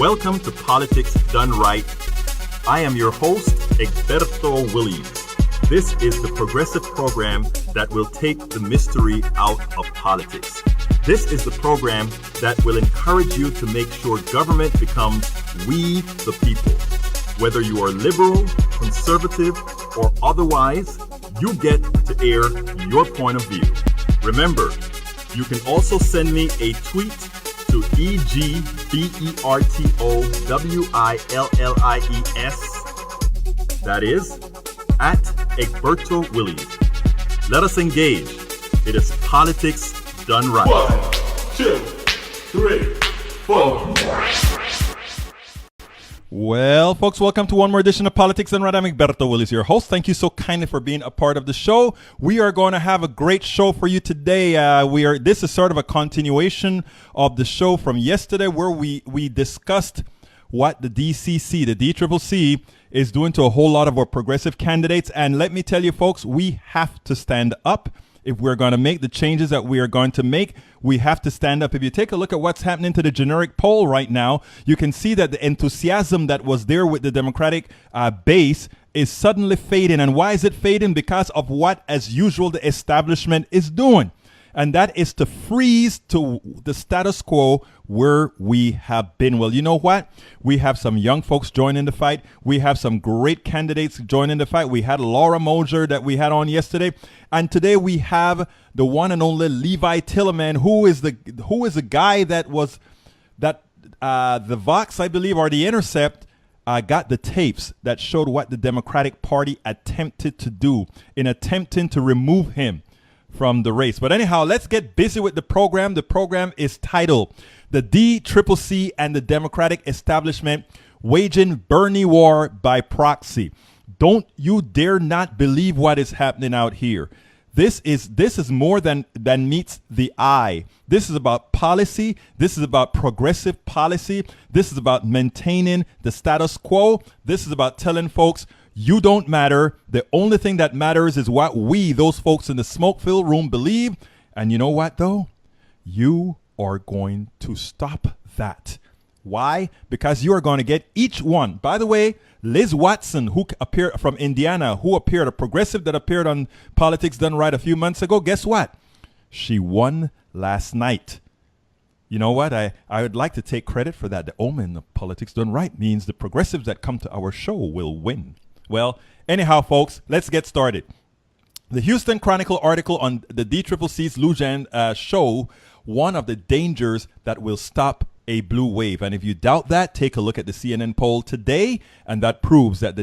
Welcome to Politics Done Right. I am your host, Egberto Williams. This is the progressive program that will take the mystery out of politics. This is the program that will encourage you to make sure government becomes we the people. Whether you are liberal, conservative, or otherwise, you get to air your point of view. Remember, you can also send me a tweet to EGBERTOWILLIES. That is, at Egberto Williams. Let us engage. It is politics done right. 1, 2, 3, 4. Well, folks, welcome to one more edition of Politics Done Right. I'm Egberto Williams, your host. Thank you so kindly for being a part of the show. We are going to have a great show for you today. This is sort of a continuation of the show from yesterday, where we discussed what the DCCC, the DCCC, is doing to a whole lot of our progressive candidates. And let me tell you, folks, we have to stand up. If we're going to make the changes that we are going to make, we have to stand up. If you take a look at what's happening to the generic poll right now, you can see that the enthusiasm that was there with the Democratic base is suddenly fading. And why is it fading? Because of what, as usual, the establishment is doing. And that is to freeze to the status quo where we have been. Well, you know what? We have some young folks joining the fight. We have some great candidates joining the fight. We had Laura Moser that we had on yesterday. And today we have the one and only Levi Tillman, who is the guy that the Vox, I believe, or the Intercept, got the tapes that showed what the Democratic Party attempted to do in attempting to remove him from the race. But anyhow, let's get busy with the program. The program is titled The DCCC and the Democratic Establishment Waging Bernie War by Proxy. Don't you dare not believe what is happening out here. This is more than meets the eye. This is about policy. This is about progressive policy. This is about maintaining the status quo. This is about telling folks, you don't matter. The only thing that matters is what we, those folks in the smoke-filled room, believe. And you know what, though? You are going to stop that. Why? Because you are going to get each one. By the way, Liz Watson, who appeared from Indiana, a progressive that appeared on Politics Done Right a few months ago, guess what? She won last night. You know what? I would like to take credit for that. The omen of Politics Done Right means the progressives that come to our show will win. Well, anyhow, folks, let's get started. The Houston Chronicle article on the DCCC's Lujan show one of the dangers that will stop a blue wave. And if you doubt that, take a look at the CNN poll today, and that proves that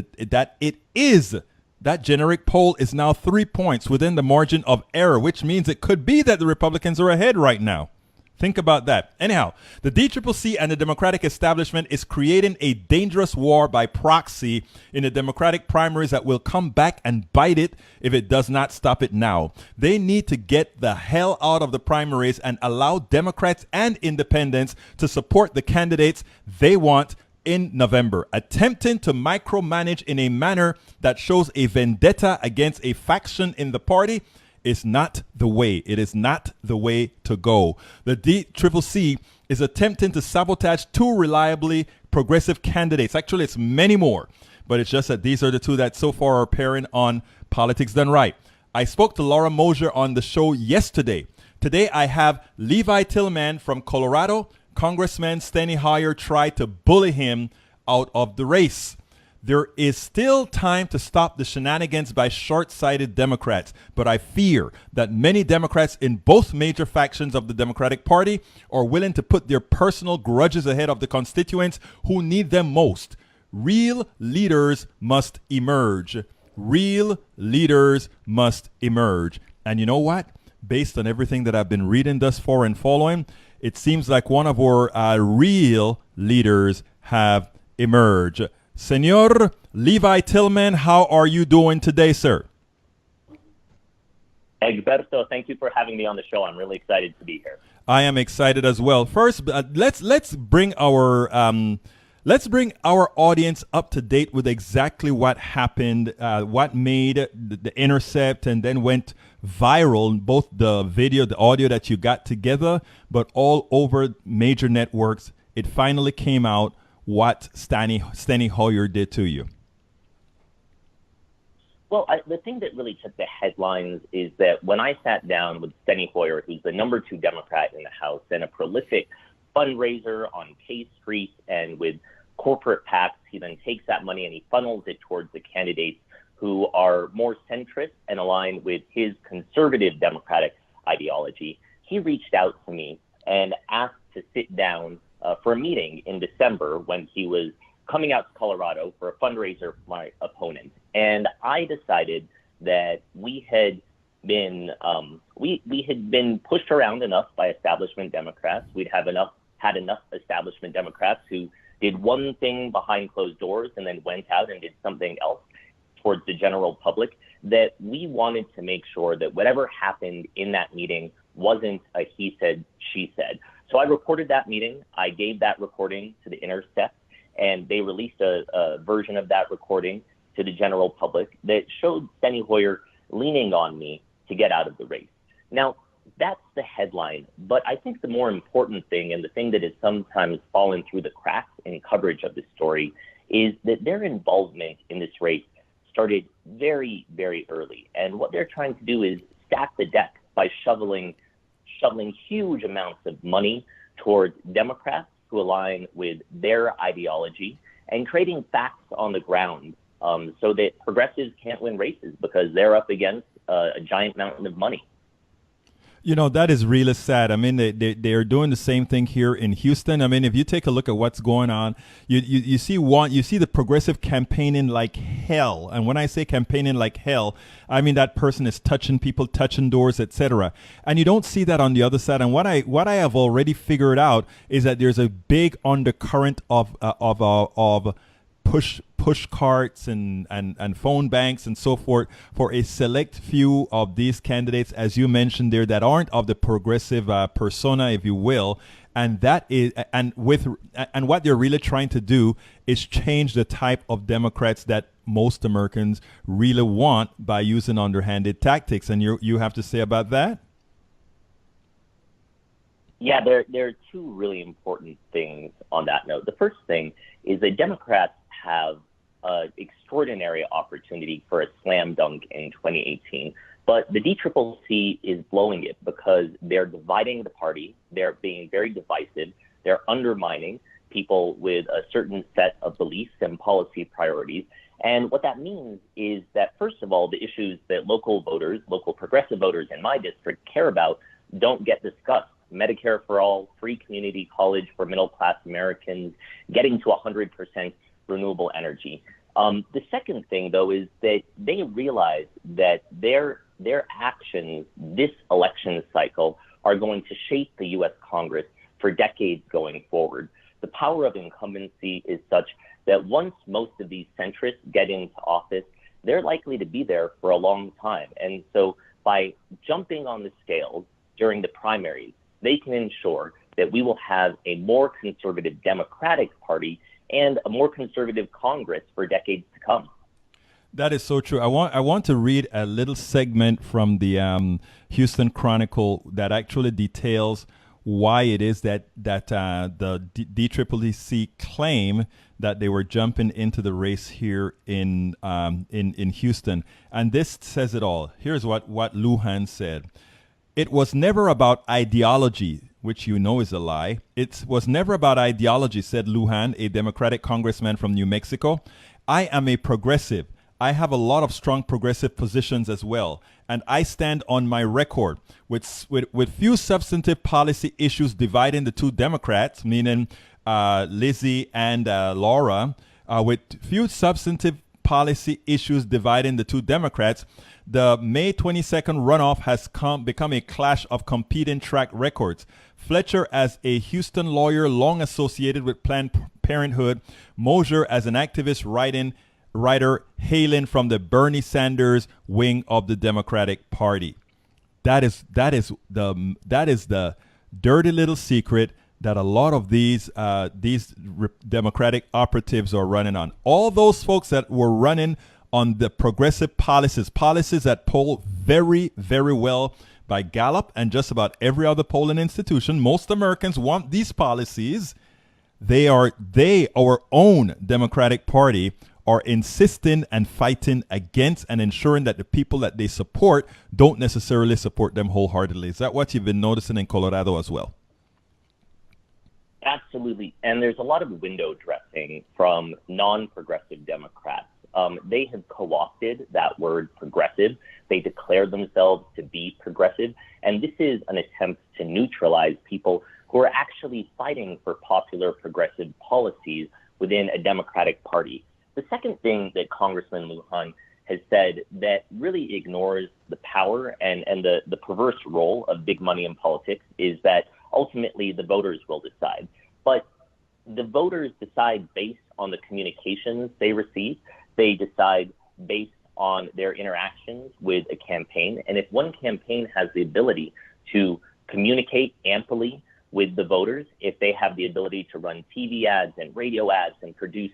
that generic poll is now 3 points within the margin of error, which means it could be that the Republicans are ahead right now. Think about that. Anyhow, the DCCC and the Democratic Establishment is creating a dangerous war by proxy in the Democratic primaries that will come back and bite it if it does not stop it now. They need to get the hell out of the primaries and allow Democrats and independents to support the candidates they want in November, attempting to micromanage in a manner that shows a vendetta against a faction in the party is not the way. It is not the way to go. The DCCC is attempting to sabotage two reliably progressive candidates. Actually, it's many more, but it's just that these are the two that so far are appearing on Politics Done Right. I spoke to Laura Moser on the show yesterday. Today, I have Levi Tillman from Colorado. Congressman Steny Hoyer tried to bully him out of the race. There is still time to stop the shenanigans by short-sighted Democrats, but I fear that many Democrats in both major factions of the Democratic Party are willing to put their personal grudges ahead of the constituents who need them most. Real leaders must emerge. Real leaders must emerge. And you know what? Based on everything that I've been reading thus far and following, it seems like one of our real leaders have emerged. Senor Levi Tillman, how are you doing today, sir? Egberto, thank you for having me on the show. I'm really excited to be here. I am excited as well. First, let's bring our audience up to date with exactly what happened, what made the Intercept and then went viral, both the video, the audio that you got together, but all over major networks. It finally came out what Steny Hoyer did to you? Well, the thing that really took the headlines is that when I sat down with Steny Hoyer, who's the number 2 Democrat in the House and a prolific fundraiser on K Street and with corporate PACs, he then takes that money and he funnels it towards the candidates who are more centrist and aligned with his conservative Democratic ideology. He reached out to me and asked to sit down for a meeting in December when he was coming out to Colorado for a fundraiser for my opponent. And I decided that we had been pushed around enough by establishment Democrats. We'd had enough establishment Democrats who did one thing behind closed doors and then went out and did something else towards the general public, that we wanted to make sure that whatever happened in that meeting wasn't a he said, she said. So I recorded that meeting. I gave that recording to The Intercept, and they released a version of that recording to the general public that showed Steny Hoyer leaning on me to get out of the race. Now, that's the headline, but I think the more important thing, and the thing that has sometimes fallen through the cracks in coverage of this story, is that their involvement in this race started very, very early. And what they're trying to do is stack the deck by shoveling huge amounts of money towards Democrats who align with their ideology and creating facts on the ground so that progressives can't win races because they're up against a giant mountain of money. You know, that is really sad. I mean, they are doing the same thing here in Houston. I mean, if you take a look at what's going on, you see the progressive campaigning like hell. And when I say campaigning like hell, I mean that person is touching people, touching doors, etc. And you don't see that on the other side. And what I have already figured out is that there's a big undercurrent of push carts and phone banks and so forth for a select few of these candidates, as you mentioned there, that aren't of the progressive persona, if you will. And what they're really trying to do is change the type of Democrats that most Americans really want by using underhanded tactics. And you have to say about that? Yeah, there are two really important things on that note. The first thing is that Democrats have an extraordinary opportunity for a slam dunk in 2018, but the DCCC is blowing it because they're dividing the party. They're being very divisive. They're undermining people with a certain set of beliefs and policy priorities. And what that means is that, first of all, the issues that local progressive voters in my district care about don't get discussed. Medicare for all, free community college for middle-class Americans, getting to 100% renewable energy. The second thing, though, is that they realize that their actions this election cycle are going to shape the U.S. Congress for decades going forward. The power of incumbency is such that once most of these centrists get into office, they're likely to be there for a long time. And so by jumping on the scales during the primaries, they can ensure that we will have a more conservative Democratic Party and a more conservative Congress for decades to come. That is so true. I want to read a little segment from the Houston Chronicle that actually details why it is that the DCCC claim that they were jumping into the race here in Houston, and this says it all. Here's what Lujan said. It was never about ideology, which you know is a lie. It was never about ideology, said Lujan, a Democratic congressman from New Mexico. I am a progressive. I have a lot of strong progressive positions as well, and I stand on my record with few substantive policy issues dividing the two Democrats, meaning Lizzie and Laura, with few substantive policy issues dividing the two Democrats. The May 22nd runoff has become a clash of competing track records. Fletcher as a Houston lawyer long associated with Planned Parenthood, Mosier as an activist writer hailing from the Bernie Sanders wing of the Democratic Party. That is the dirty little secret that a lot of these Democratic operatives are running on. All those folks that were running on the progressive policies that poll very, very well by Gallup and just about every other polling institution. Most Americans want these policies. our own Democratic Party, are insisting and fighting against and ensuring that the people that they support don't necessarily support them wholeheartedly. Is that what you've been noticing in Colorado as well? Absolutely. And there's a lot of window dressing from non-progressive Democrats. They have co-opted that word progressive. They declare themselves to be progressive. And this is an attempt to neutralize people who are actually fighting for popular progressive policies within a Democratic Party. The second thing that Congressman Lujan has said that really ignores the power and the perverse role of big money in politics is that ultimately the voters will decide. But the voters decide based on the communications they receive. They decide based on their interactions with a campaign. And if one campaign has the ability to communicate amply with the voters, if they have the ability to run TV ads and radio ads and produce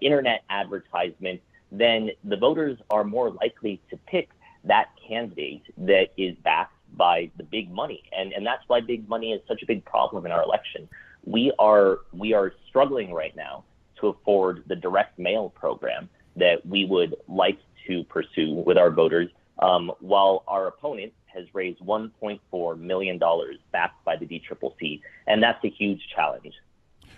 internet advertisements, then the voters are more likely to pick that candidate that is backed by the big money. And that's why big money is such a big problem in our election. We are struggling right now to afford the direct mail program that we would like to pursue with our voters, while our opponent has raised $1.4 million backed by the DCCC, and that's a huge challenge.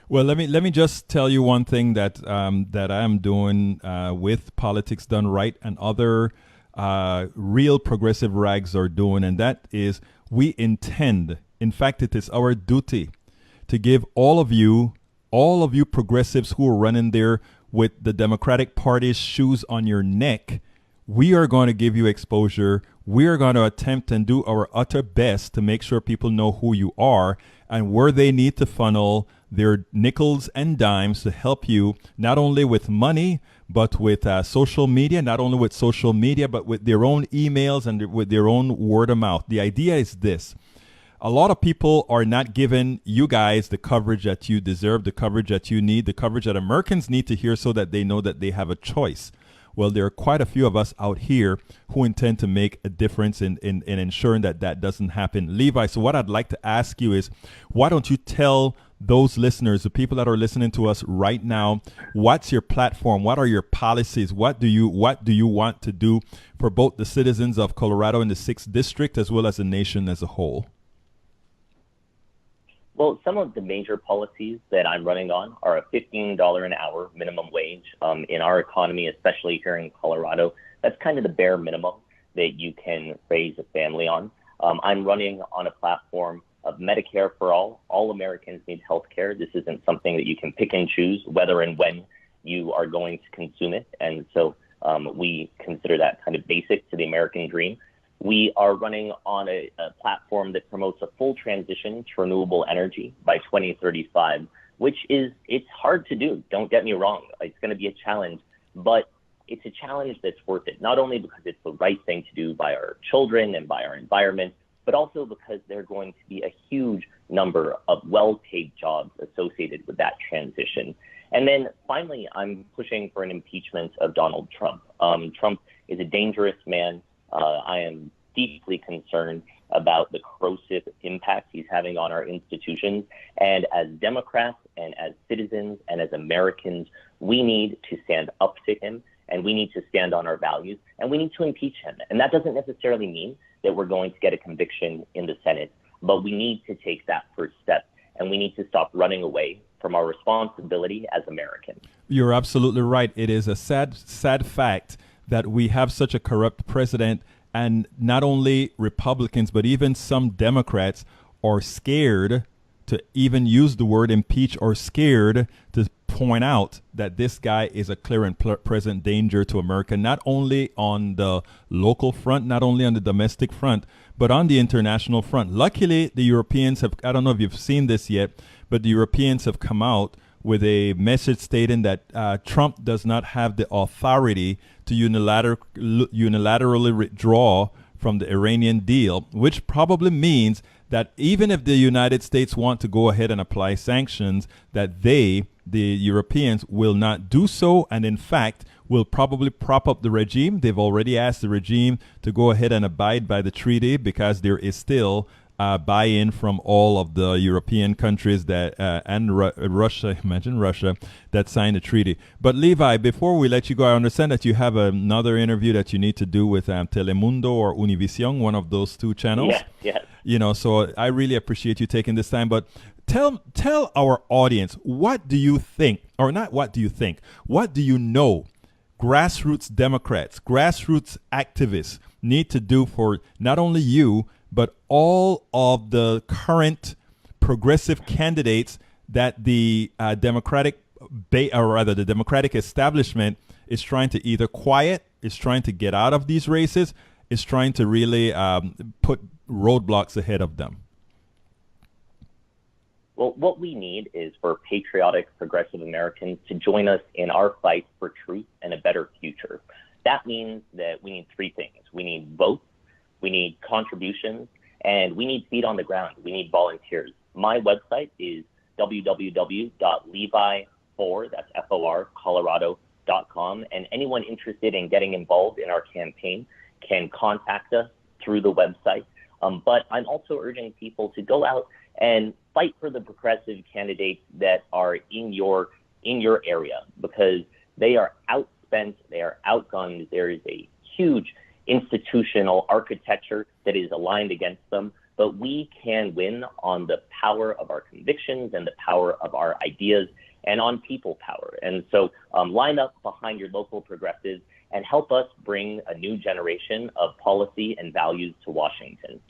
Well, let me just tell you one thing that that I'm doing with Politics Done Right and other real progressive rags are doing, and that is we intend, in fact, it is our duty to give all of you progressives who are running there with the Democratic Party's shoes on your neck, we are going to give you exposure. We are going to attempt and do our utter best to make sure people know who you are and where they need to funnel their nickels and dimes to help you, not only with money, but with social media, not only with social media, but with their own emails and with their own word of mouth. The idea is this. A lot of people are not giving you guys the coverage that you deserve, the coverage that you need, the coverage that Americans need to hear so that they know that they have a choice. Well, there are quite a few of us out here who intend to make a difference in ensuring that that doesn't happen. Levi, so what I'd like to ask you is, why don't you tell those listeners, the people that are listening to us right now, what's your platform? What are your policies? What do you want to do for both the citizens of Colorado in the 6th District as well as the nation as a whole? Well, some of the major policies that I'm running on are a $15 an hour minimum wage. In our economy, especially here in Colorado, that's kind of the bare minimum that you can raise a family on. I'm running on a platform of Medicare for all. All Americans need health care. This isn't something that you can pick and choose whether and when you are going to consume it. And so we consider that kind of basic to the American dream. We are running on a platform that promotes a full transition to renewable energy by 2035, which it's hard to do. Don't get me wrong. It's going to be a challenge, but it's a challenge that's worth it, not only because it's the right thing to do by our children and by our environment, but also because there are going to be a huge number of well-paid jobs associated with that transition. And then finally, I'm pushing for an impeachment of Donald Trump. Trump is a dangerous man. I am deeply concerned about the corrosive impact he's having on our institutions. And as Democrats and as citizens and as Americans, we need to stand up to him, and we need to stand on our values, and we need to impeach him. And that doesn't necessarily mean that we're going to get a conviction in the Senate, but we need to take that first step, and we need to stop running away from our responsibility as Americans. You're absolutely right. It is a sad fact that we have such a corrupt president, and not only Republicans, but even some Democrats are scared to even use the word impeach, or scared to point out that this guy is a clear and present danger to America, not only on the local front, not only on the domestic front, but on the international front. Luckily, the Europeans have, I don't know if you've seen this yet, but the Europeans have come out with a message stating that Trump does not have the authority to unilaterally withdraw from the Iranian deal, which probably means that even if the United States want to go ahead and apply sanctions, that the Europeans, will not do so, and in fact will probably prop up the regime. They've already asked the regime to go ahead and abide by the treaty because there is still buy-in from all of the European countries that and Russia, imagine Russia, that signed the treaty. But Levi, before we let you go, I understand that you have another interview that you need to do with Telemundo or Univision, one of those two channels. Yeah. So I really appreciate you taking this time. But tell our audience, what do you think, or not what do you think, what do you know grassroots Democrats, grassroots activists need to do for not only you, but all of the current progressive candidates that the Democratic establishment is trying to either quiet, is trying to get out of these races, is trying to really put roadblocks ahead of them? Well, what we need is for patriotic, progressive Americans to join us in our fight for truth and a better future. That means that we need three things. We need votes, we need contributions, and we need feet on the ground. We need volunteers. My website is www.levi4, that's F-O-R, Colorado.com, and anyone interested in getting involved in our campaign can contact us through the website. But I'm also urging people to go out and fight for the progressive candidates that are in your area, because they are outspent, they are outgunned. There is a huge institutional architecture that is aligned against them, but we can win on the power of our convictions and the power of our ideas and on people power. And so line up behind your local progressives and help us bring a new generation of policy and values to Washington.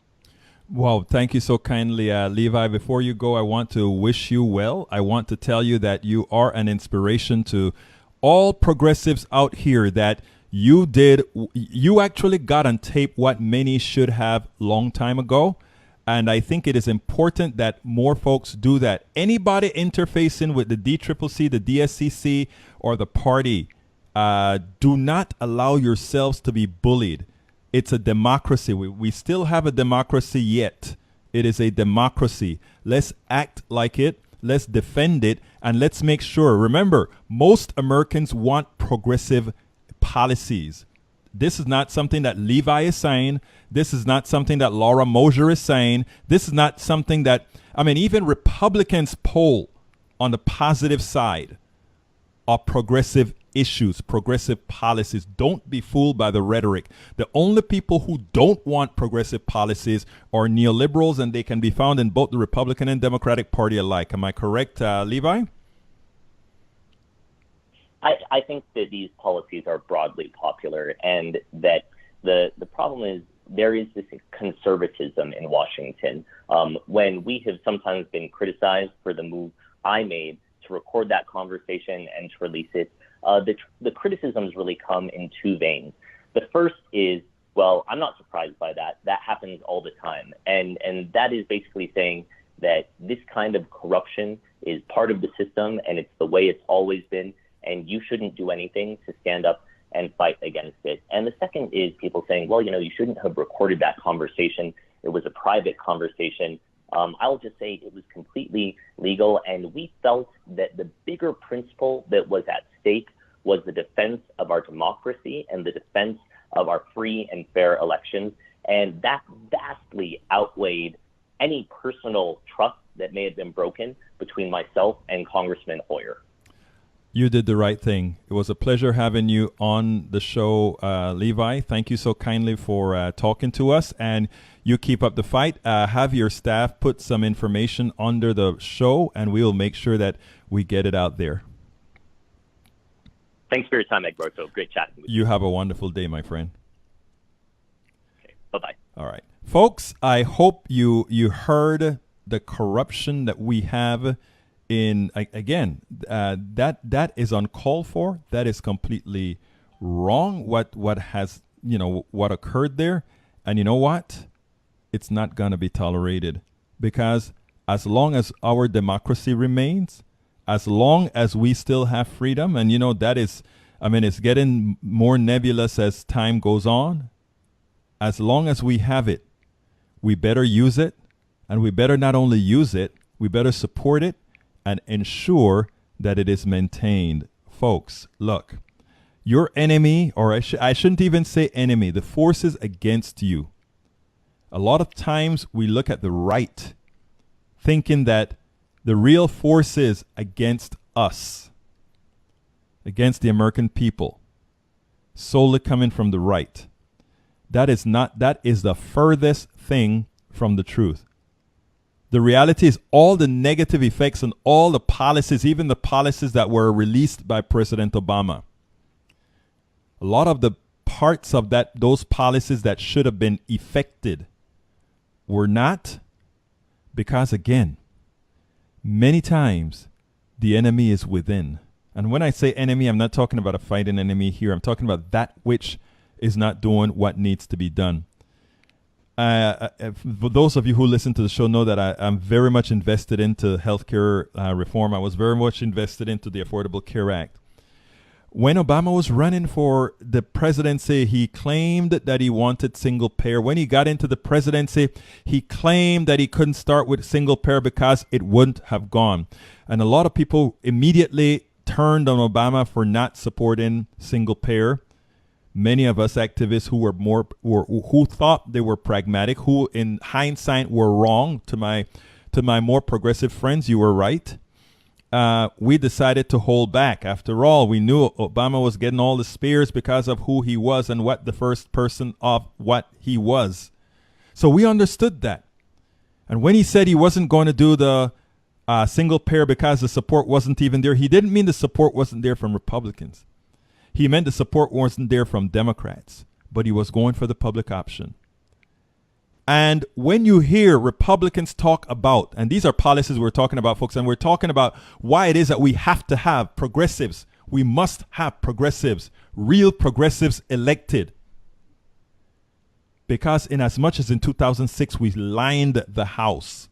Well, thank you so kindly, Levi. Before you go, I want to wish you well. I want to tell you that you are an inspiration to all progressives out here, that you actually got on tape what many should have long time ago. And I think it is important that more folks do that. Anybody interfacing with the DCCC, the DSCC, or the party, do not allow yourselves to be bullied. It's a democracy. We still have a democracy yet. It is a democracy. Let's act like it. Let's defend it. And let's make sure. Remember, most Americans want progressive policies. This is not something that Levi is saying. This is not something that Laura Mosier is saying. This is not something that, even Republicans poll on the positive side of progressive issues, progressive policies. Don't be fooled by the rhetoric. The only people who don't want progressive policies are neoliberals, and they can be found in both the Republican and Democratic Party alike. Am I correct, Levi? I think that these policies are broadly popular, and that the problem is there is this conservatism in Washington. When we have sometimes been criticized for the move I made to record that conversation and to release it, the criticisms really come in two veins. The first is, well, I'm not surprised by that. That happens all the time. And that is basically saying that this kind of corruption is part of the system, and it's the way it's always been, and you shouldn't do anything to stand up and fight against it. And the second is people saying, well, you shouldn't have recorded that conversation. It was a private conversation. I'll just say it was completely legal, and we felt that the bigger principle that was at stake was the defense of our democracy and the defense of our free and fair elections, and that vastly outweighed any personal trust that may have been broken between myself and Congressman Hoyer. You did the right thing. It was a pleasure having you on the show, Levi. Thank you so kindly for talking to us, and you keep up the fight. Have your staff put some information under the show, and we will make sure that we get it out there. Thanks for your time, Egberto. Great chatting with you. You have a wonderful day, my friend. Okay, bye-bye. All right. Folks, I hope you heard the corruption that we have in, again, that is uncalled for. That is completely wrong, what has, what occurred there. And you know what? It's not going to be tolerated, because as long as our democracy remains, as long as we still have freedom, and that is, it's getting more nebulous as time goes on. As long as we have it, we better use it, and we better not only use it, we better support it and ensure that it is maintained. Folks, look, your enemy, or I shouldn't even say enemy, the forces against you, A lot of times we look at the right, thinking that the real force is against us, against the American people, solely coming from the right. That is the furthest thing from the truth. The reality is all the negative effects and all the policies, even the policies that were released by President Obama, a lot of the parts of those policies that should have been effected were not, because again, many times the enemy is within. And when I say enemy, I'm not talking about a fighting enemy here. I'm talking about that which is not doing what needs to be done. For those of you who listen to the show know that I'm very much invested into healthcare reform. I was very much invested into the Affordable Care Act. When Obama was running for the presidency, he claimed that he wanted single payer. When he got into the presidency, he claimed that he couldn't start with single payer because it wouldn't have gone. And a lot of people immediately turned on Obama for not supporting single payer. Many of us activists who who thought they were pragmatic, who in hindsight were wrong. To my more progressive friends, you were right. We decided to hold back. After all, we knew Obama was getting all the spears because of who he was and what the first person of what he was. So we understood that. And when he said he wasn't going to do the single payer because the support wasn't even there, he didn't mean the support wasn't there from Republicans. He meant the support wasn't there from Democrats, but he was going for the public option. And when you hear Republicans talk about, and these are policies we're talking about, folks, and we're talking about why it is that we have to have progressives. We must have progressives, real progressives elected. Because in as much as in 2006, we lined the House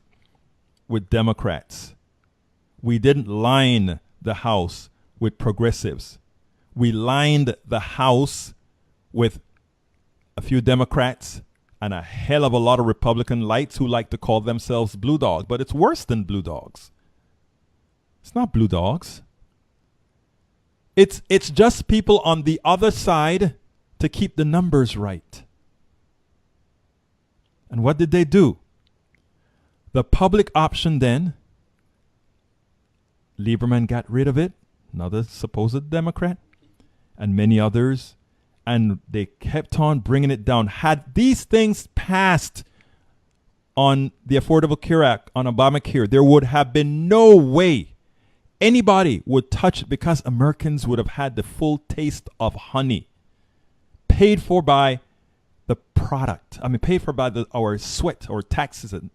with Democrats, we didn't line the House with progressives. We lined the House with a few Democrats and a hell of a lot of Republican lights who like to call themselves blue dogs. But it's worse than blue dogs. It's not blue dogs. It's just people on the other side to keep the numbers right. And what did they do? The public option then, Lieberman got rid of it, another supposed Democrat, and many others, and they kept on bringing it down. Had these things passed on the Affordable Care Act, on Obamacare, there would have been no way anybody would touch it because Americans would have had the full taste of honey, paid for by the product. I mean, paid for by our sweat or taxes. And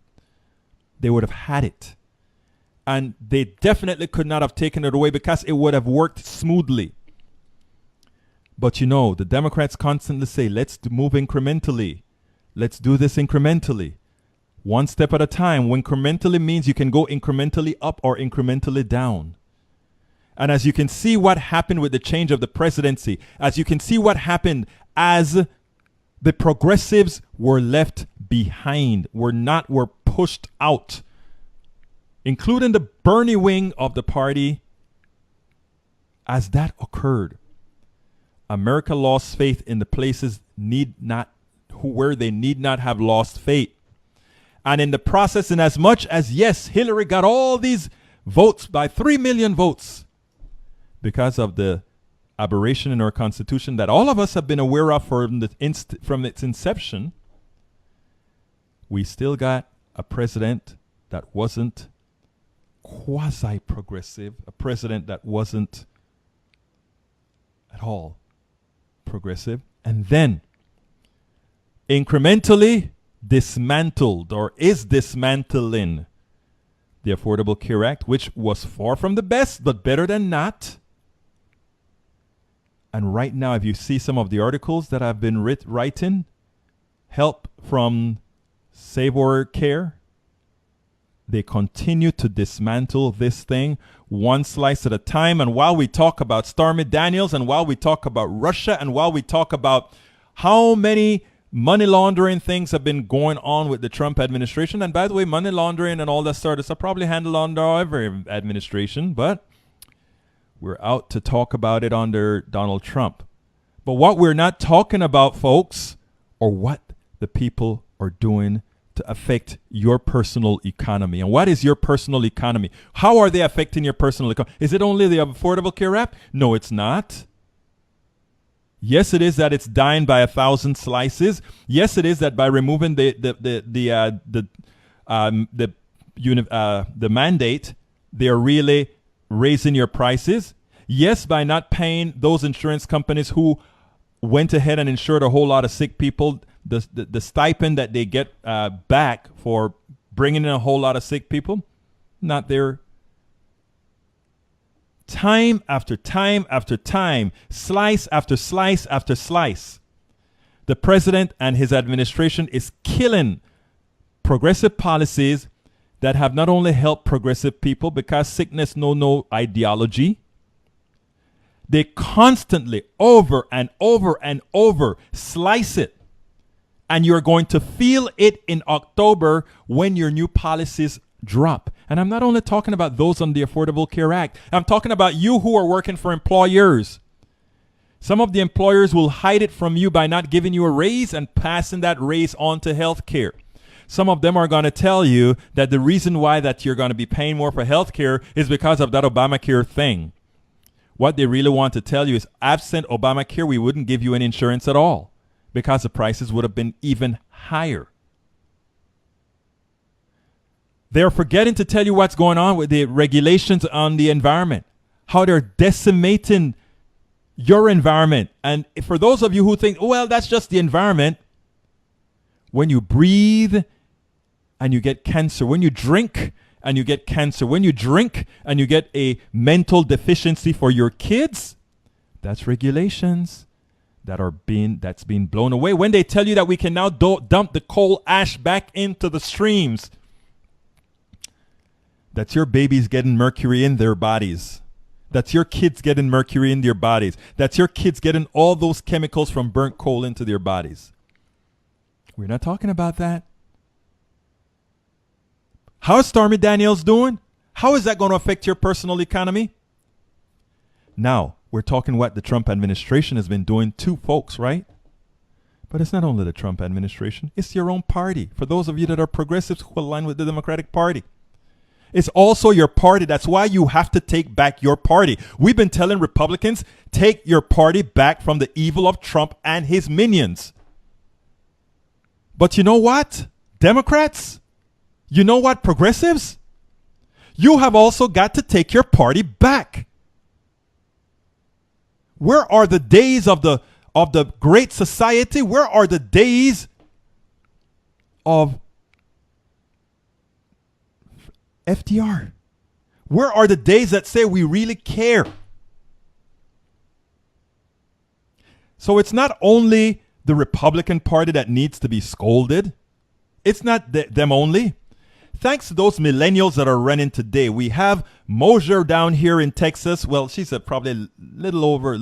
they would have had it. And they definitely could not have taken it away because it would have worked smoothly. But you know, the Democrats constantly say, let's move incrementally. Let's do this incrementally. One step at a time. Incrementally means you can go incrementally up or incrementally down. And as you can see what happened with the change of the presidency, as you can see what happened as the progressives were left behind, were pushed out, including the Bernie wing of the party. As that occurred, America lost faith in the places where they need not have lost faith. And in the process, in as much as, yes, Hillary got all these votes by 3 million votes because of the aberration in our Constitution that all of us have been aware of from its inception, we still got a president that wasn't quasi-progressive, a president that wasn't at all progressive, and then incrementally dismantled or is dismantling the Affordable Care Act, which was far from the best, but better than not. And right now, if you see some of the articles that I've been writing, help from Save Our Care, they continue to dismantle this thing one slice at a time. And while we talk about Stormy Daniels, and while we talk about Russia, and while we talk about how many money laundering things have been going on with the Trump administration, and by the way, money laundering and all that sort of stuff probably handled under every administration, but we're out to talk about it under Donald Trump. But what we're not talking about, folks, are what the people are doing to affect your personal economy. And what is your personal economy? How are they affecting your personal economy? Is it only the Affordable Care Act? No, it's not. Yes, it is that it's dying by 1,000 slices. Yes, it is that by removing the mandate, they are really raising your prices. Yes, by not paying those insurance companies who went ahead and insured a whole lot of sick people, the stipend that they get back for bringing in a whole lot of sick people, not there. Time after time after time, slice after slice after slice, the president and his administration is killing progressive policies that have not only helped progressive people, because sickness know no ideology. They constantly, over and over and over, slice it. And you're going to feel it in October when your new policies drop. And I'm not only talking about those on the Affordable Care Act. I'm talking about you who are working for employers. Some of the employers will hide it from you by not giving you a raise and passing that raise on to health care. Some of them are going to tell you that the reason why that you're going to be paying more for health care is because of that Obamacare thing. What they really want to tell you is, absent Obamacare, we wouldn't give you any insurance at all, because the prices would have been even higher. They're forgetting to tell you what's going on with the regulations on the environment, how they're decimating your environment. And for those of you who think, oh, well, that's just the environment, when you breathe and you get cancer, when you drink and you get cancer, when you drink and you get a mental deficiency for your kids, that's regulations that's being blown away. When they tell you that we can now dump the coal ash back into the streams, that's your babies getting mercury in their bodies. That's your kids getting mercury in their bodies. That's your kids getting all those chemicals from burnt coal into their bodies. We're not talking about that. How is Stormy Daniels doing? How is that going to affect your personal economy? Now, we're talking what the Trump administration has been doing to folks, right? But it's not only the Trump administration. It's your own party. For those of you that are progressives who align with the Democratic Party. It's also your party. That's why you have to take back your party. We've been telling Republicans, take your party back from the evil of Trump and his minions. But you know what, Democrats? You know what, progressives? You have also got to take your party back. Where are the days of the great society? Where are the days of FDR? Where are the days that say we really care? So it's not only the Republican Party that needs to be scolded. It's not them only. Thanks to those millennials that are running today, we have Mosier down here in Texas. Well, she's probably a little over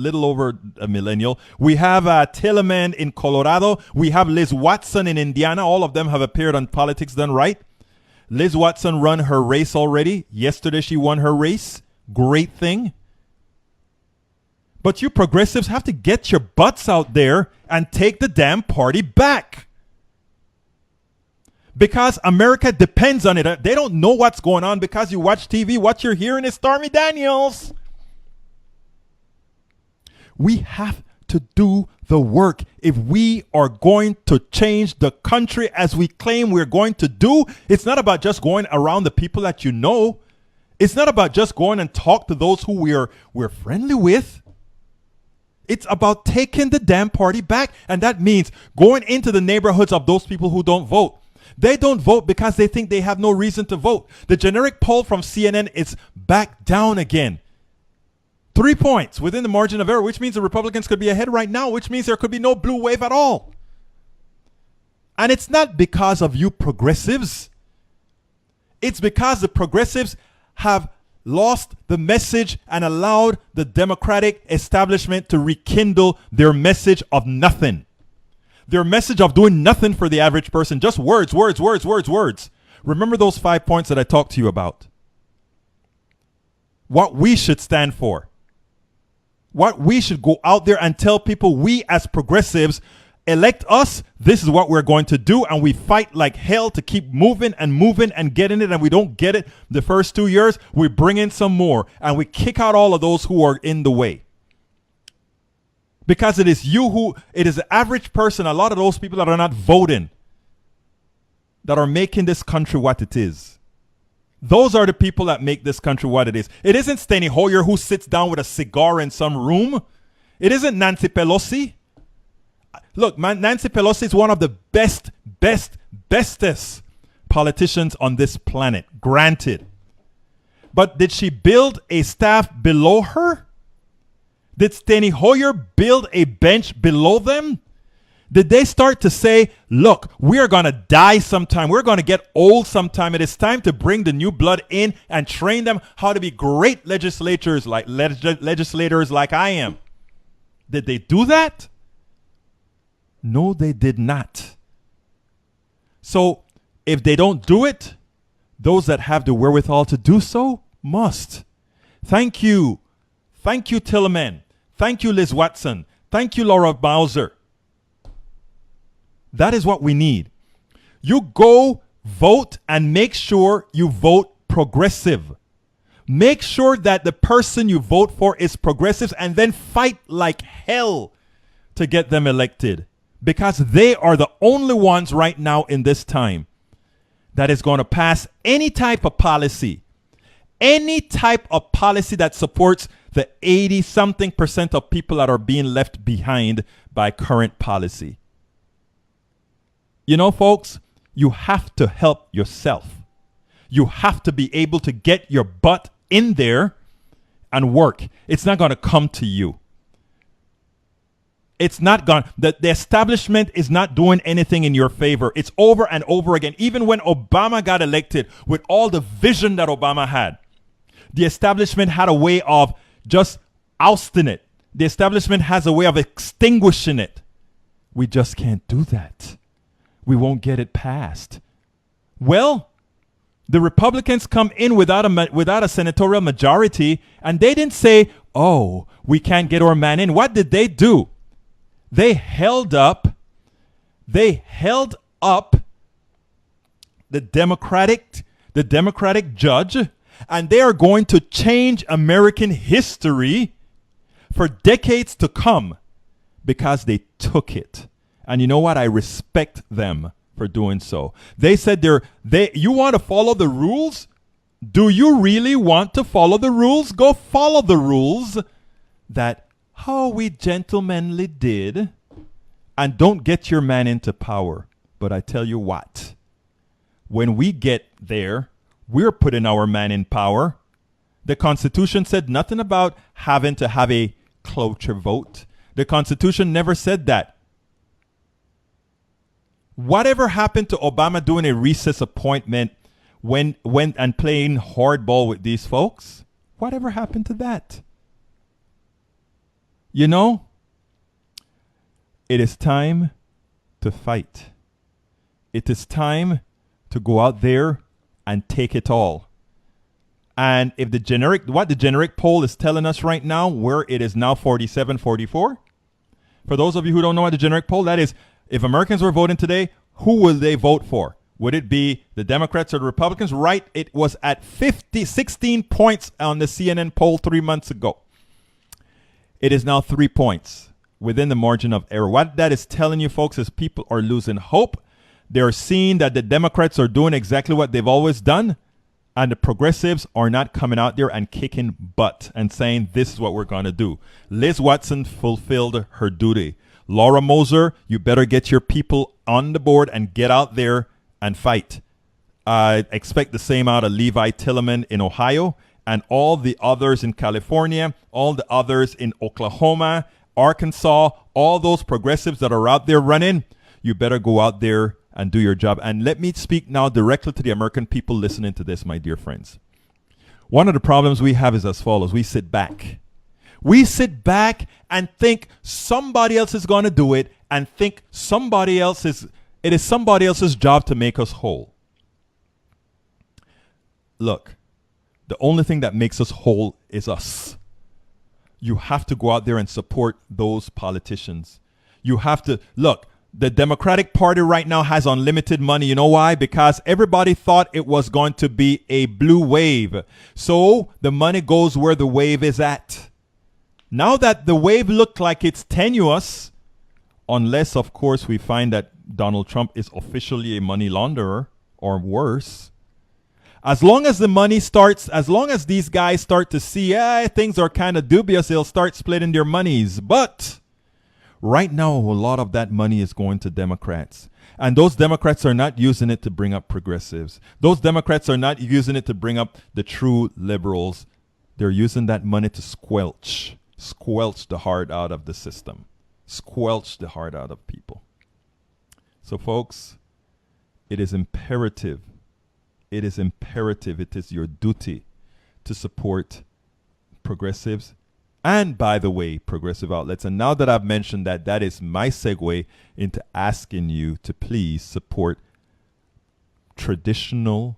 a millennial. We have Tilleman in Colorado. We have Liz Watson in Indiana. All of them have appeared on Politics Done Right. Liz Watson run her race already. Yesterday she won her race. Great thing. But you progressives have to get your butts out there and take the damn party back. Because America depends on it. They don't know what's going on because you watch TV. What you're hearing is Stormy Daniels. We have to do the work if we are going to change the country as we claim we're going to do. It's not about just going around the people that you know. It's not about just going and talk to those who we're friendly with. It's about taking the damn party back. And that means going into the neighborhoods of those people who don't vote. They don't vote because they think they have no reason to vote. The generic poll from CNN is back down again. 3 points within the margin of error, which means the Republicans could be ahead right now, which means there could be no blue wave at all. And it's not because of you progressives. It's because the progressives have lost the message and allowed the Democratic establishment to rekindle their message of nothing. Their message of doing nothing for the average person. Just words, words, words, words, words. Remember those 5 points that I talked to you about. What we should stand for. What we should go out there and tell people, we as progressives elect us, this is what we're going to do. And we fight like hell to keep moving and getting it. And we don't get it the first 2 years. We bring in some more and we kick out all of those who are in the way. Because it is the average person, a lot of those people that are not voting, that are making this country what it is. Those are the people that make this country what it is. It isn't Steny Hoyer who sits down with a cigar in some room. It isn't Nancy Pelosi. Look, man, Nancy Pelosi is one of the bestest politicians on this planet, granted. But did she build a staff below her? Did Steny Hoyer build a bench below them? Did they start to say, look, we are going to die sometime. We're going to get old sometime. It is time to bring the new blood in and train them how to be great legislators like I am. Did they do that? No, they did not. So if they don't do it, those that have the wherewithal to do so must. Thank you. Thank you, Tillman. Thank you, Liz Watson. Thank you, Laura Bowser. That is what we need. You go vote and make sure you vote progressive. Make sure that the person you vote for is progressive and then fight like hell to get them elected. Because they are the only ones right now in this time that is going to pass any type of policy. Any type of policy that supports the 80-something% of people that are being left behind by current policy. You know, folks, you have to help yourself. You have to be able to get your butt in there and work. It's not going to come to you. It's not going. The establishment is not doing anything in your favor. It's over and over again. Even when Obama got elected, with all the vision that Obama had, the establishment had a way of just ousting it. The establishment has a way of extinguishing it. We just can't do that. We won't get it passed. Well, the Republicans come in without a senatorial majority, and they didn't say, oh, we can't get our man in. What did they do? They held up the Democratic judge, and they are going to change American history for decades to come because they took it. And you know what? I respect them for doing so. They said you want to follow the rules? Do you really want to follow the rules? Go follow the rules that how we gentlemanly did, and don't get your man into power. But I tell you what, when we get there, we're putting our man in power. The Constitution said nothing about having to have a cloture vote. The Constitution never said that. Whatever happened to Obama doing a recess appointment when and playing hardball with these folks? Whatever happened to that? You know, it is time to fight. It is time to go out there and take it all. And if what the generic poll is telling us right now, where it is now 47-44, for those of you who don't know what the generic poll, that is, if Americans were voting today, who will they vote for? Would it be the Democrats or the Republicans? Right, it was at 16 points on the CNN poll 3 months ago. It is now 3 points within the margin of error. What that is telling you, folks, is people are losing hope. They're seeing that the Democrats are doing exactly what they've always done, and the progressives are not coming out there and kicking butt and saying, this is what we're going to do. Liz Watson fulfilled her duty. Laura Moser, you better get your people on the board and get out there and fight. I expect the same out of Levi Tillman in Ohio, and all the others in California, all the others in Oklahoma, Arkansas, all those progressives that are out there running, you better go out there and do your job. And let me speak now directly to the American people listening to this, my dear friends. One of the problems we have is as follows. We sit back. We sit back and think somebody else is going to do it, and think it is somebody else's job to make us whole. Look, the only thing that makes us whole is us. You have to go out there and support those politicians. You have to, look, The Democratic Party right now has unlimited money. You know why? Because everybody thought it was going to be a blue wave. So the money goes where the wave is at. Now that the wave looked like it's tenuous, unless, of course, we find that Donald Trump is officially a money launderer or worse. As long as the money starts, as long as these guys start to see, things are kind of dubious, they'll start splitting their monies. But right now, a lot of that money is going to Democrats. And those Democrats are not using it to bring up progressives. Those Democrats are not using it to bring up the true liberals. They're using that money to squelch the heart out of the system. Squelch the heart out of people. So, folks, it is imperative. It is your duty to support progressives and, by the way, progressive outlets. And now that I've mentioned that, that is my segue into asking you to please support traditional,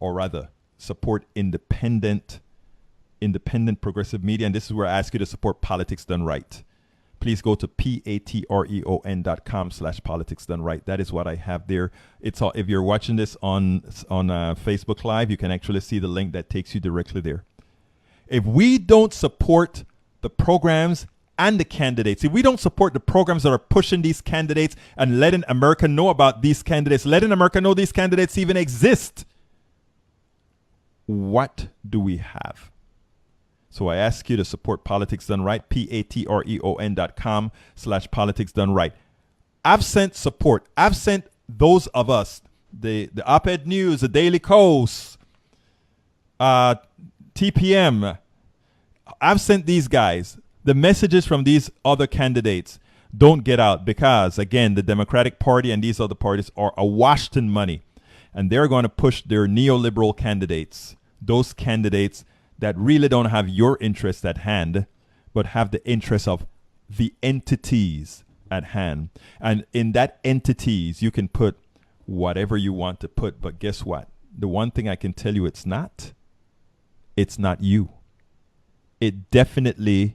or rather, support independent progressive media. And this is where I ask you to support Politics Done Right. Please go to patreon.com/politics done right. That is what I have there. It's all, if you're watching this on Facebook Live, you can actually see the link that takes you directly there. If we don't support the programs and the candidates, if we don't support the programs that are pushing these candidates and letting America know about these candidates, letting America know these candidates even exist, what do we have? So I ask you to support Politics Done Right, patreon.com/politics done right. I've sent support. I've sent those of us, the Op-Ed News, the Daily Kos, TPM. I've sent these guys the messages from these other candidates. Don't get out because, again, the Democratic Party and these other parties are awash in money. And they're going to push their neoliberal candidates, those candidates that really don't have your interest at hand, but have the interest of the entities at hand. And in that entities, you can put whatever you want to put. But guess what? The one thing I can tell you it's not you. It definitely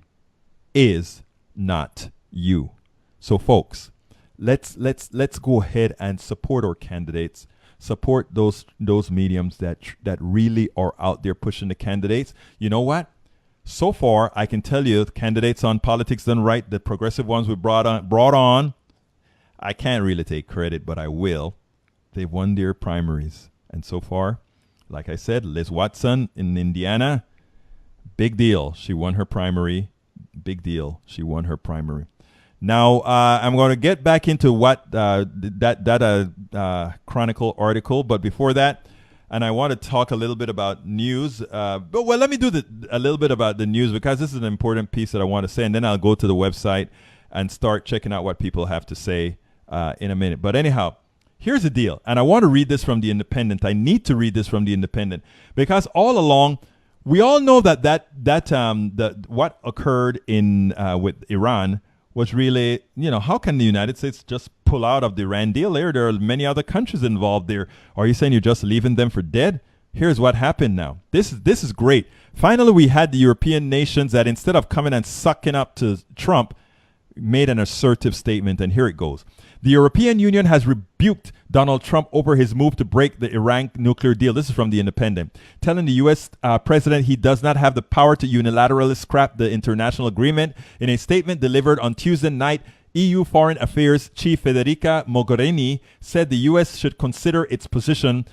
is not you. So folks, let's go ahead and support our candidates. Support those mediums that really are out there pushing the candidates. You know what? So far, I can tell you, the candidates on Politics Done Right, the progressive ones we brought on, I can't really take credit, but I will. They've won their primaries. And so far, like I said, Liz Watson in Indiana, big deal. She won her primary. Big deal. She won her primary. Now, I'm going to get back into what that Chronicle article, but before that, and I want to talk a little bit about news. Let me do a little bit about the news because this is an important piece that I want to say, and then I'll go to the website and start checking out what people have to say in a minute. But anyhow, here's the deal, and I want to read this from The Independent. I need to read this from The Independent because all along, we all know that what occurred in with Iran was really, how can the United States just pull out of the Iran deal there? There are many other countries involved there. Are you saying you're just leaving them for dead? Here's what happened now. This is great. Finally, we had the European nations that instead of coming and sucking up to Trump, made an assertive statement, and here it goes. The European Union has rebuked Donald Trump over his move to break the Iran nuclear deal. This is from The Independent. Telling the U.S. president he does not have the power to unilaterally scrap the international agreement. In a statement delivered on Tuesday night, EU Foreign Affairs Chief Federica Mogherini said the U.S. should reconsider its position,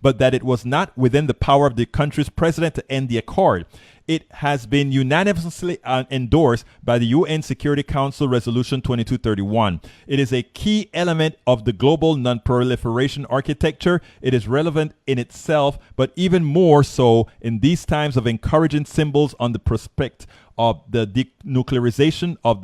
but that it was not within the power of the country's president to end the accord. It has been unanimously endorsed by the UN Security Council Resolution 2231. It is a key element of the global non-proliferation architecture. It is relevant in itself, but even more so in these times of encouraging symbols on the prospect of the denuclearization of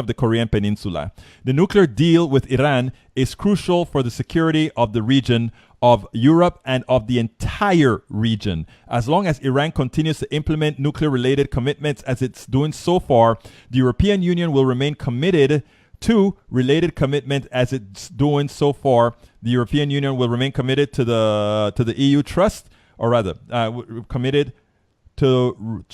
the Korean Peninsula. The nuclear deal with Iran is crucial for the security of the region, of Europe, and of the entire region. As long as Iran continues to implement nuclear-related commitments as it's doing so far, the European Union will remain committed to related commitment as it's doing so far. The European Union will remain committed to the EU trust, or rather, committed to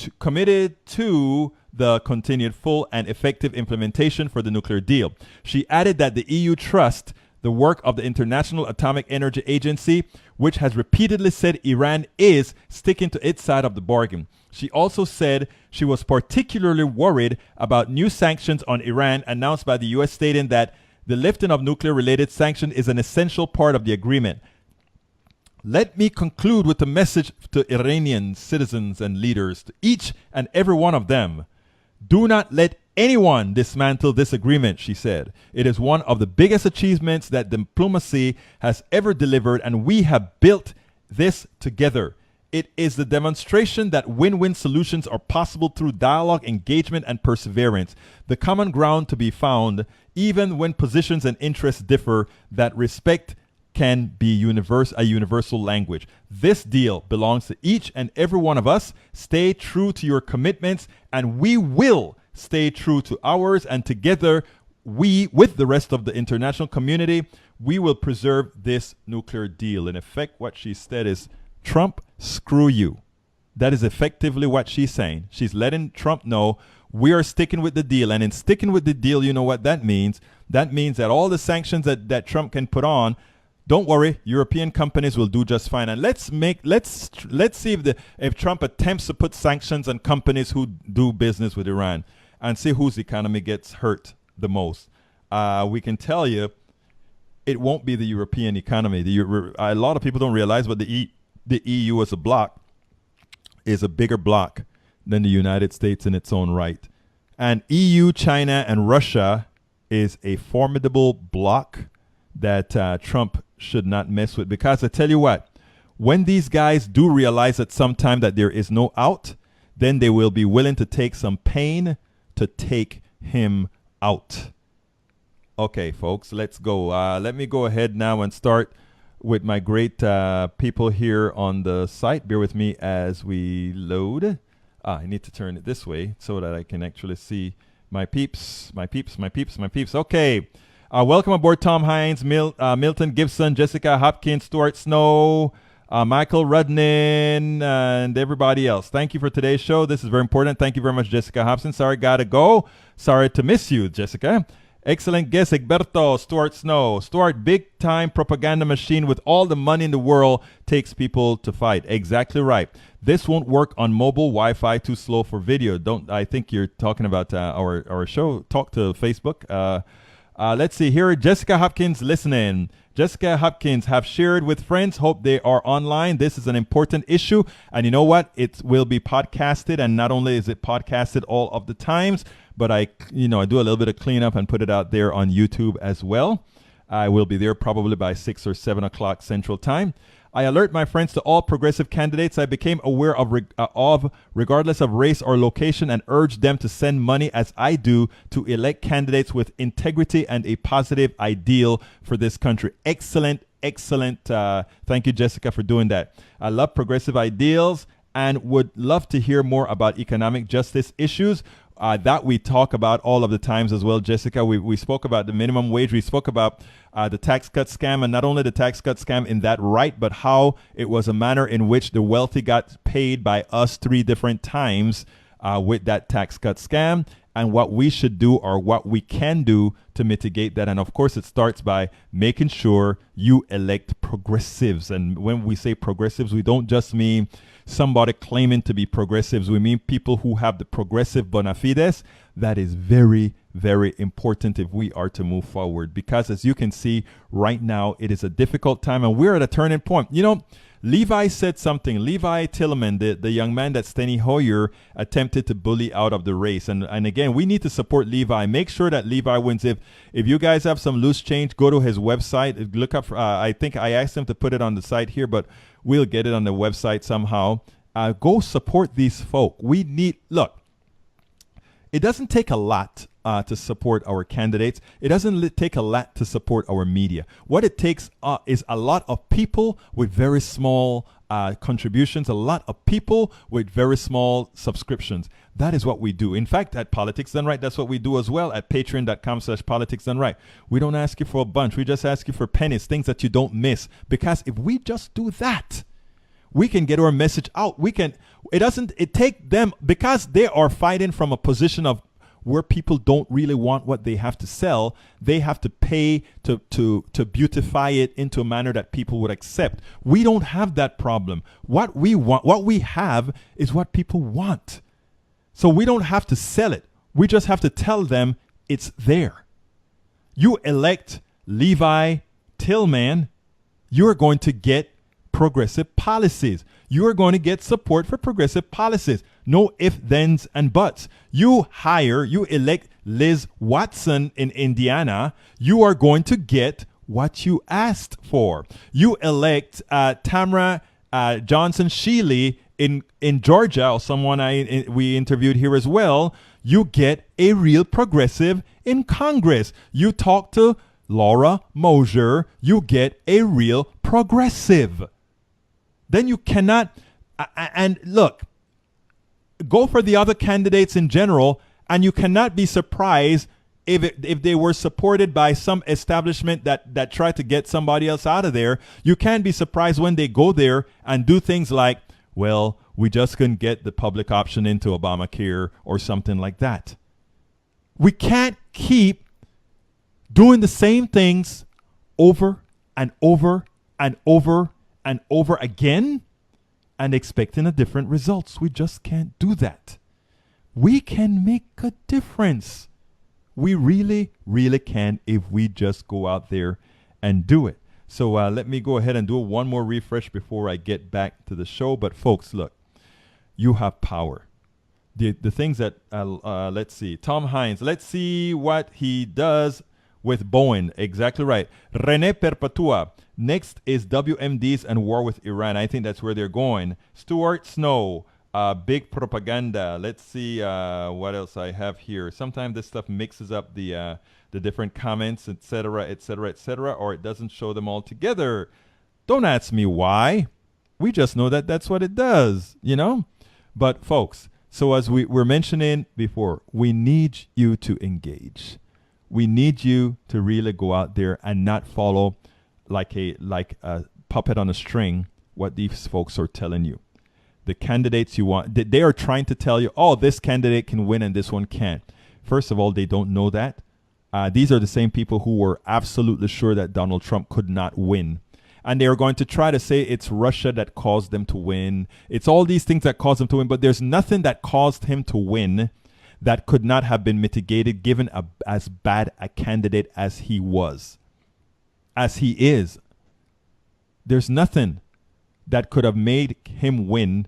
the continued full and effective implementation for the nuclear deal. She added that the EU trusts the work of the International Atomic Energy Agency, which has repeatedly said Iran is sticking to its side of the bargain. She also said she was particularly worried about new sanctions on Iran announced by the U.S., stating that the lifting of nuclear-related sanctions is an essential part of the agreement. Let me conclude with a message to Iranian citizens and leaders, to each and every one of them. Do not let anyone dismantle this agreement, she said. It is one of the biggest achievements that diplomacy has ever delivered, and we have built this together. It is the demonstration that win-win solutions are possible through dialogue, engagement, and perseverance. The common ground to be found, even when positions and interests differ, that respect can be a universal language. This deal belongs to each and every one of us. Stay true to your commitments, and we will stay true to ours. And together, we, with the rest of the international community, we will preserve this nuclear deal. In effect, what she said is, Trump, screw you. That is effectively what she's saying. She's letting Trump know we are sticking with the deal. And in sticking with the deal, you know what that means? That means that all the sanctions that Trump can put on, don't worry, European companies will do just fine. And let's see if Trump attempts to put sanctions on companies who do business with Iran, and see whose economy gets hurt the most. We can tell you it won't be the European economy. A lot of people don't realize, but the EU as a bloc is a bigger bloc than the United States in its own right. And EU, China, and Russia is a formidable bloc that Trump should not mess with. Because I tell you what, when these guys do realize at some time that there is no out, then they will be willing to take some pain to take him out. Okay, folks, let's go. Let me go ahead now and start with my great people here on the site. Bear with me as we load. I need to turn it this way so that I can actually see my peeps. Okay. Welcome aboard, Tom Hines, Milton Gibson, Jessica Hopkins, Stuart Snow, Michael Rudnin, and everybody else. Thank you for today's show. This is very important. Thank you very much, Jessica Hobson. Sorry, gotta go. Sorry to miss you, Jessica. Excellent guest, Egberto, Stuart Snow. Stuart, big-time propaganda machine with all the money in the world takes people to fight. Exactly right. This won't work on mobile Wi-Fi, too slow for video. I think you're talking about our show. Talk to Facebook. Let's see here. Jessica Hopkins listening. Jessica Hopkins have shared with friends. Hope they are online. This is an important issue. And you know what? It will be podcasted. And not only is it podcasted all of the times, but I do a little bit of cleanup and put it out there on YouTube as well. I will be there probably by 6 or 7 o'clock Central Time. I alert my friends to all progressive candidates I became aware of regardless of race or location, and urge them to send money as I do to elect candidates with integrity and a positive ideal for this country. Excellent. Thank you, Jessica, for doing that. I love progressive ideals and would love to hear more about economic justice issues that we talk about all of the times as well, Jessica. We spoke about the minimum wage. We spoke about the tax cut scam, and not only the tax cut scam in that right, but how it was a manner in which the wealthy got paid by us 3 different times with that tax cut scam, and what we should do or what we can do to mitigate that. And of course, it starts by making sure you elect progressives. And when we say progressives, we don't just mean somebody claiming to be progressives. We mean people who have the progressive bona fides. That is very, very important if we are to move forward, because as you can see right now, it is a difficult time and we're at a turning point. You know, Levi said something. Levi Tillman, the young man that Steny Hoyer attempted to bully out of the race. And again, we need to support Levi. Make sure that Levi wins. If you guys have some loose change, go to his website. Look up. I think I asked him to put it on the site here, but we'll get it on the website somehow. Go support these folk. Look, it doesn't take a lot to support our candidates. It doesn't take a lot to support our media. What it takes is a lot of people with very small contributions, a lot of people with very small subscriptions. That is what we do. In fact, at Politics Done Right, that's what we do as well at patreon.com/Politics Done Right. We don't ask you for a bunch. We just ask you for pennies, things that you don't miss. Because if we just do that, We can get our message out. It take them, because they are fighting from a position of where people don't really want what they have to sell. They have to pay to beautify it into a manner that people would accept. We don't have that problem. What we have is what people want. So we don't have to sell it. We just have to tell them it's there. You elect Levi Tillman, you're going to get progressive policies. You are going to get support for progressive policies. No ifs, thens, and buts. You elect Liz Watson in Indiana, you are going to get what you asked for. You elect Tamara Johnson Shealy in Georgia, or someone we interviewed here as well, you get a real progressive in Congress. You talk to Laura Mosier, you get a real progressive. Then you cannot, and look, go for the other candidates in general, and you cannot be surprised if they were supported by some establishment that tried to get somebody else out of there. You can't be surprised when they go there and do things like, well, we just couldn't get the public option into Obamacare or something like that. We can't keep doing the same things over and over and over and over again and expecting a different results. We just can't do that. We can make a difference. We really, really can if we just go out there and do it. So let me go ahead and do one more refresh before I get back to the show. But folks, look, you have power. The things that, let's see, Tom Hines, let's see what he does with Bowen. Exactly right. Rene Perpetua. Next is WMDs and war with Iran. I think that's where they're going. Stuart Snow. Big propaganda. Let's see what else I have here. Sometimes this stuff mixes up the different comments, etc., etc., etc., or it doesn't show them all together. Don't ask me why. We just know that that's what it does, you know? But folks, so as we were mentioning before, we need you to engage. We need you to really go out there and not follow like a puppet on a string what these folks are telling you. The candidates you want, they are trying to tell you, oh, this candidate can win and this one can't. First of all, they don't know that. These are the same people who were absolutely sure that Donald Trump could not win. And they are going to try to say it's Russia that caused them to win. It's all these things that caused them to win. But there's nothing that caused him to win that could not have been mitigated given as bad a candidate as he was, as he is. There's nothing that could have made him win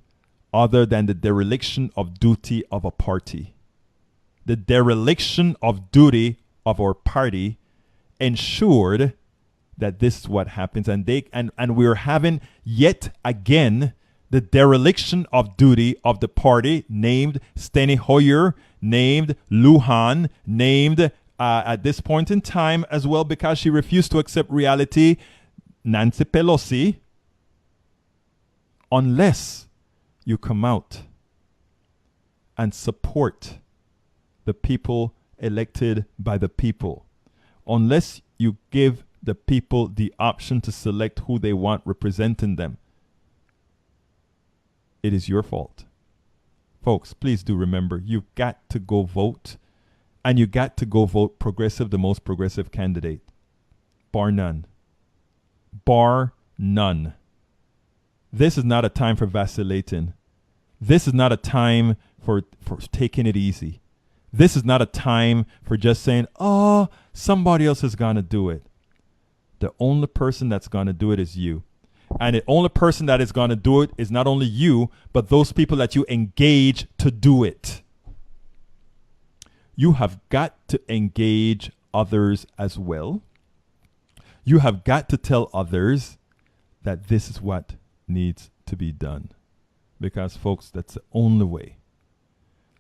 other than the dereliction of duty of a party. The dereliction of duty of our party ensured that this is what happens. And we're having yet again the dereliction of duty of the party, named Steny Hoyer, named Lujan, named at this point in time as well, because she refused to accept reality, Nancy Pelosi, unless you come out and support the people elected by the people, unless you give the people the option to select who they want representing them, it is your fault. Folks, please do remember, you've got to go vote, and you got to go vote progressive, the most progressive candidate, bar none. Bar none. This is not a time for vacillating. This is not a time for taking it easy. This is not a time for just saying, oh, somebody else is going to do it. The only person that's going to do it is you. And the only person that is going to do it is not only you, but those people that you engage to do it. You have got to engage others as well. You have got to tell others that this is what needs to be done. Because, folks, that's the only way.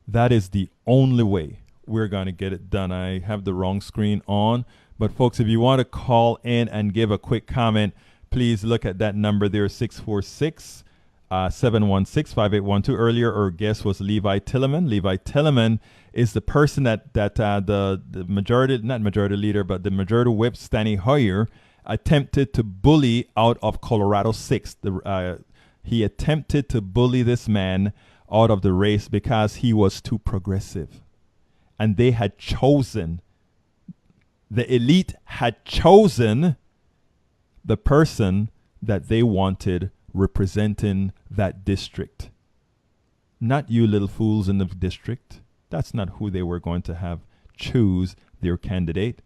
That is the only way we're going to get it done. I have the wrong screen on. But, folks, if you want to call in and give a quick comment, please look at that number there, 646-716-5812. Earlier, our guest was Levi Tillman. Levi Tillman is the person that the majority, not majority leader, but the majority whip, Steny Hoyer, attempted to bully out of Colorado 6. He attempted to bully this man out of the race because he was too progressive. And they had chosen, the elite had chosen the person that they wanted representing that district. Not you little fools in the district. That's not who they were going to have choose their candidate.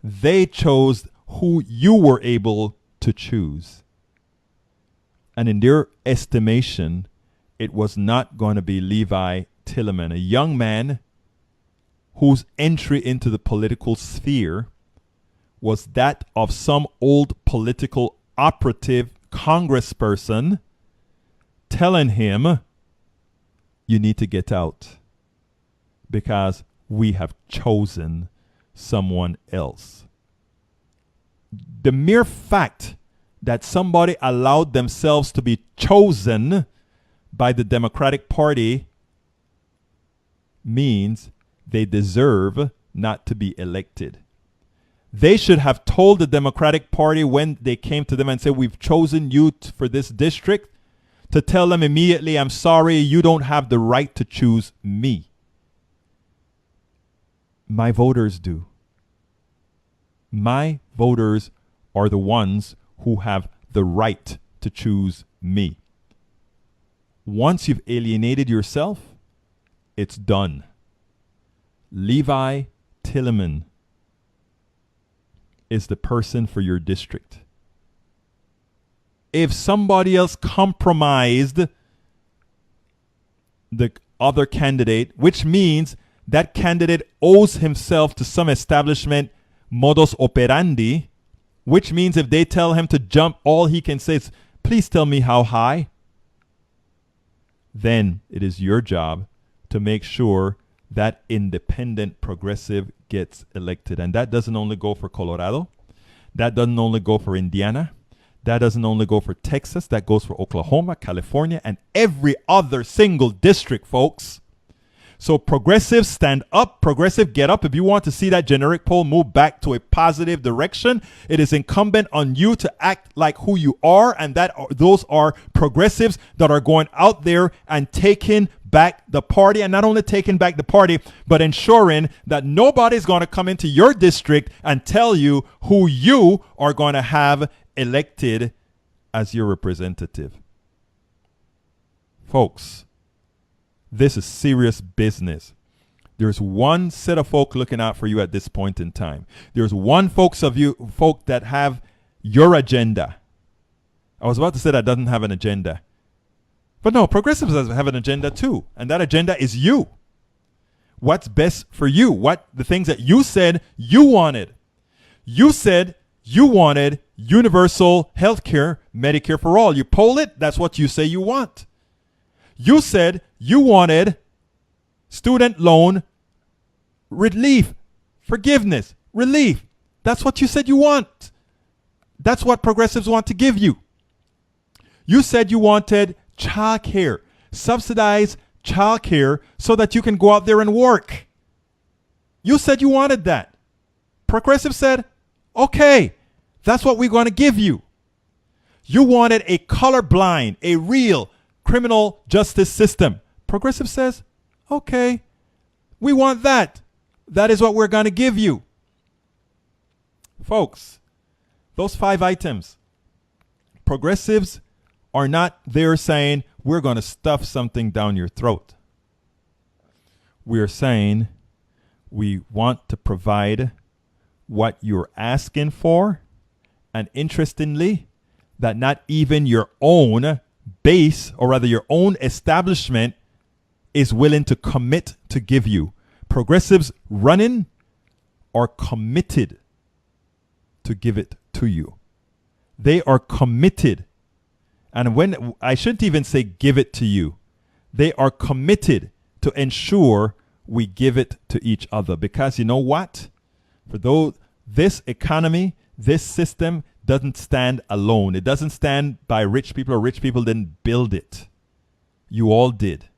They chose who you were able to choose. And in their estimation, it was not going to be Levi Tilleman, a young man whose entry into the political sphere was that of some old political operative congressperson telling him, you need to get out because we have chosen someone else. The mere fact that somebody allowed themselves to be chosen by the Democratic Party means they deserve not to be elected. They should have told the Democratic Party when they came to them and said, we've chosen you for this district, to tell them immediately, I'm sorry, you don't have the right to choose me. My voters do. My voters are the ones who have the right to choose me. Once you've alienated yourself, it's done. Levi Tilleman is the person for your district. If somebody else compromised the other candidate, which means that candidate owes himself to some establishment modus operandi, which means if they tell him to jump, all he can say is, please tell me how high. Then it is your job to make sure that independent progressive gets elected. And that doesn't only go for Colorado. That doesn't only go for Indiana. That doesn't only go for Texas. That goes for Oklahoma, California, and every other single district, folks. So progressives, stand up. Progressive, get up. If you want to see that generic poll move back to a positive direction, it is incumbent on you to act like who you are, and those are progressives that are going out there and taking back the party, and not only taking back the party, but ensuring that nobody's going to come into your district and tell you who you are going to have elected as your representative. Folks, this is serious business. There's one set of folk looking out for you at this point in time. There's one folk that have your agenda. I was about to say that doesn't have an agenda. But no, progressives have an agenda too. And that agenda is you. What's best for you? What the things that you said you wanted. You said you wanted universal health care, Medicare for all. You poll it, that's what you say you want. You said you wanted student loan relief, forgiveness, relief. That's what you said you want. That's what progressives want to give you. You said you wanted child care, subsidized child care so that you can go out there and work. You said you wanted that. Progressive said, okay, that's what we're going to give you. You wanted a colorblind, a real criminal justice system. Progressive says, okay, we want that. That is what we're going to give you. Folks, those 5 items, progressives are not there saying, we're going to stuff something down your throat. We're saying we want to provide what you're asking for. And interestingly, that not even your own base, or rather your own establishment, is willing to commit to give you. Progressives running are committed to give it to you. They are committed. And when I shouldn't even say give it to you, they are committed to ensure we give it to each other. Because you know what? For those, this economy, this system doesn't stand alone. It doesn't stand by rich people, or rich people didn't build it. You all did.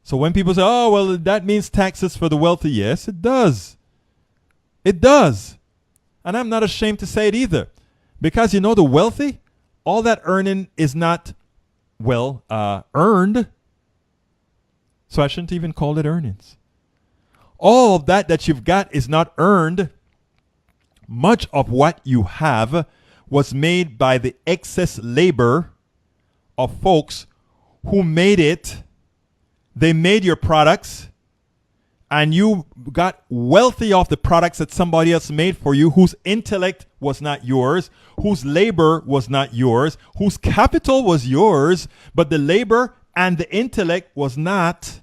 So when people say, oh, well, that means taxes for the wealthy. Yes, it does. It does. And I'm not ashamed to say it either. Because you know, the wealthy, all that earning is not earned. So I shouldn't even call it earnings. All of that you've got is not earned. Much of what you have was made by the excess labor of folks who made it. They made your products, and you got wealthy off the products that somebody else made for you, whose intellect was not yours, whose labor was not yours, whose capital was yours, but the labor and the intellect was not.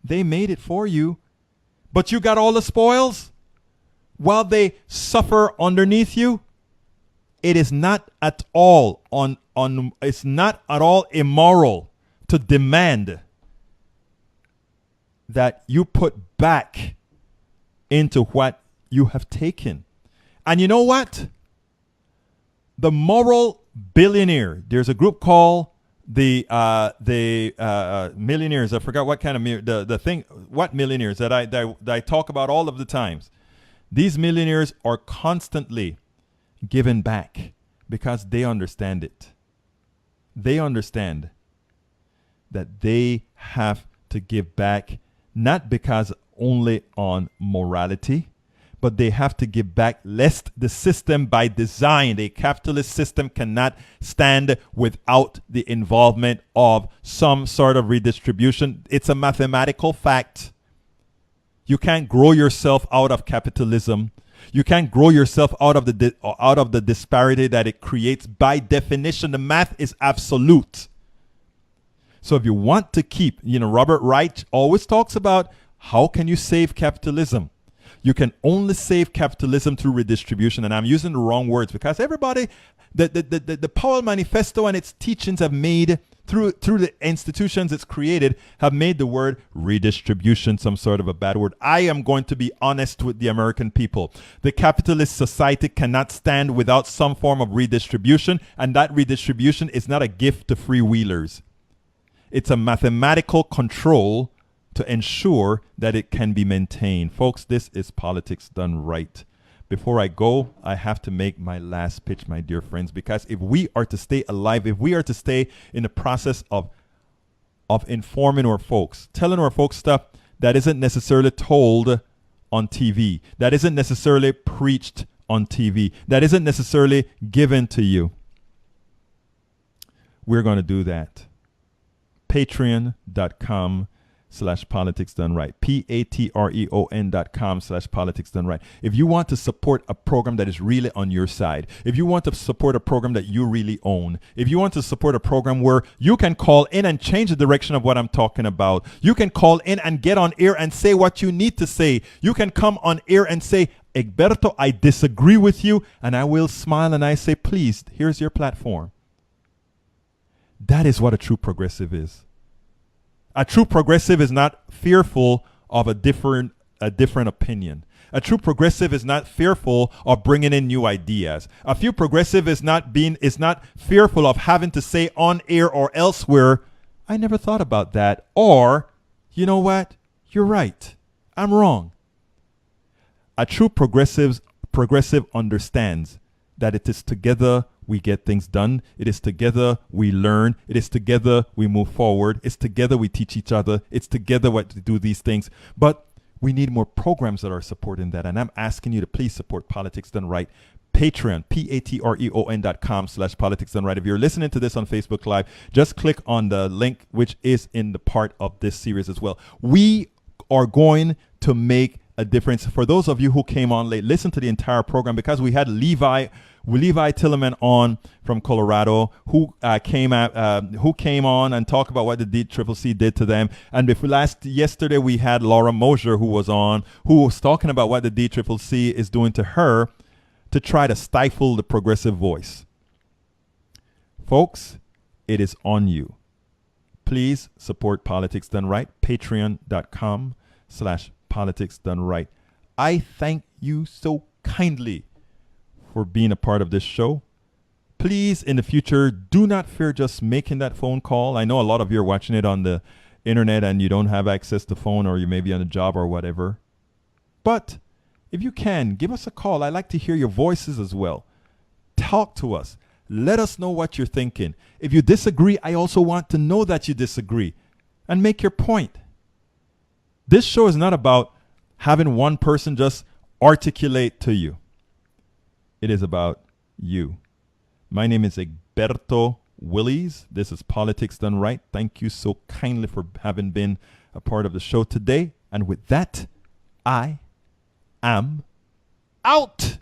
They made it for you, but you got all the spoils while they suffer underneath you. It is not at all it's not at all immoral to demand that you put back into what you have taken. And you know what? The moral billionaire, there's a group called the millionaires. I forgot what kind of what millionaires that I talk about all of the times. These millionaires are constantly giving back because they understand it. They understand that they have to give back, not because only on morality, but they have to give back lest the system by design, a capitalist system, cannot stand without the involvement of some sort of redistribution. It's a mathematical fact. You can't grow yourself out of capitalism. You can't grow yourself out of the disparity that it creates. By definition, the math is absolute. So if you want to keep, Robert Reich always talks about how can you save capitalism? You can only save capitalism through redistribution. And I'm using the wrong words because everybody, the Powell Manifesto and its teachings have made, through the institutions it's created, have made the word redistribution some sort of a bad word. I am going to be honest with the American people. The capitalist society cannot stand without some form of redistribution, and that redistribution is not a gift to freewheelers. It's a mathematical control to ensure that it can be maintained. Folks, this is politics done right. Before I go, I have to make my last pitch, my dear friends, because if we are to stay alive, if we are to stay in the process of informing our folks, telling our folks stuff that isn't necessarily told on TV, that isn't necessarily preached on TV, that isn't necessarily given to you, we're going to do that. Patreon.com/politics done right. patreon.com/politics done right. If you want to support a program that is really on your side, if you want to support a program that you really own, if you want to support a program where you can call in and change the direction of what I'm talking about, you can call in and get on air and say what you need to say. You can come on air and say, Egberto, I disagree with you, and I will smile and I say, please, here's your platform. That is what a true progressive is. A true progressive is not fearful of a different opinion. A true progressive is not fearful of bringing in new ideas. A true progressive is not fearful of having to say on air or elsewhere, I never thought about that, or, you know what, you're right, I'm wrong. A true progressive understands that it is together we get things done. It is together we learn. It is together we move forward. It's together we teach each other. It's together what to do these things. But we need more programs that are supporting that. And I'm asking you to please support Politics Done Right. Patreon, patreon.com/politics done right. If you're listening to this on Facebook Live, just click on the link, which is in the part of this series as well. We are going to make a difference. For those of you who came on late, listen to the entire program because we had Levi Tillerman on from Colorado, who came on and talked about what the DCCC did to them. And yesterday we had Laura Mosier, who was talking about what the DCCC is doing to her to try to stifle the progressive voice. Folks, it is on you. Please support Politics Done Right. Patreon.com/Politics Done Right. I thank you so kindly for being a part of this show. Please, in the future, do not fear just making that phone call. I know a lot of you are watching it on the internet and you don't have access to phone, or you may be on a job or whatever. But if you can, give us a call. I like to hear your voices as well. Talk to us. Let us know what you're thinking. If you disagree, I also want to know that you disagree and make your point. This show is not about having one person just articulate to you. It is about you. My name is Egberto Willies. This is Politics Done Right. Thank you so kindly for having been a part of the show today. And with that, I am out.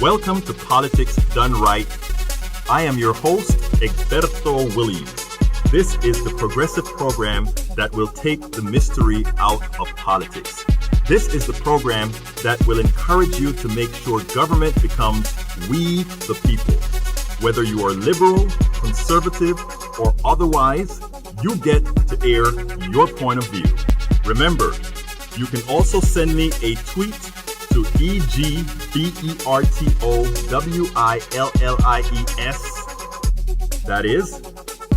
Welcome to Politics Done Right. I am your host, Egberto Willies. This is the progressive program that will take the mystery out of politics. This is the program that will encourage you to make sure government becomes we the people. Whether you are liberal, conservative, or otherwise, you get to air your point of view. Remember, you can also send me a tweet to EGBERTOWILLIES. That is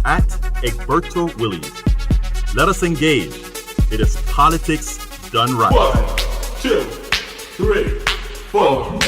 at Egberto Willies. Let us engage. It is politics done right. 1, 2, 3, 4.